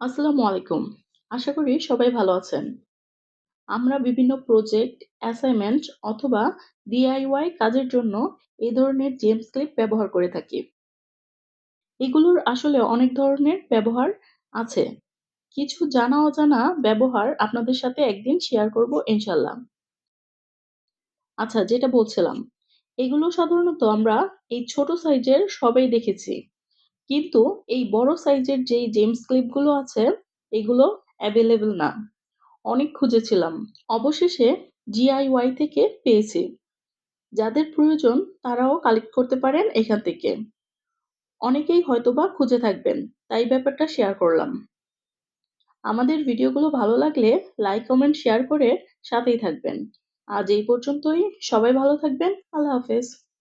আসসালামু আলাইকুম। আশা করি সবাই ভালো আছেন। আমরা বিভিন্ন প্রজেক্ট, অ্যাসাইনমেন্ট অথবা DIY কাজের জন্য এই ধরনের জেমস ক্লিপ ব্যবহার করে থাকি। এগুলোর আসলে অনেক ধরনের ব্যবহার আছে। কিছু জানা অজানা ব্যবহার আপনাদের সাথে একদিন শেয়ার করব ইনশাল্লাহ। আচ্ছা, যেটা বলছিলাম, এগুলো সাধারণত আমরা এই ছোট সাইজের সবাই দেখেছি। কিন্তু এই বড় সাইজের যেই জেমস ক্লিপগুলো আছে, এগুলো অ্যাভেলেবল না। অনেক খুঁজেছিলাম। অবশেষে DIY থেকে পেয়েছি। যাদের প্রয়োজন তারাও কালেক্ট করতে পারেন এখান থেকে। অনেকেই হয়তোবা খুঁজে থাকবেন, তাই ব্যাপারটা শেয়ার করলাম। আমাদের ভিডিওগুলো ভালো লাগলে লাইক, কমেন্ট, শেয়ার করে সাথেই থাকবেন। আজ এই পর্যন্তই। সবাই ভালো থাকবেন। আল্লাহ হাফেজ।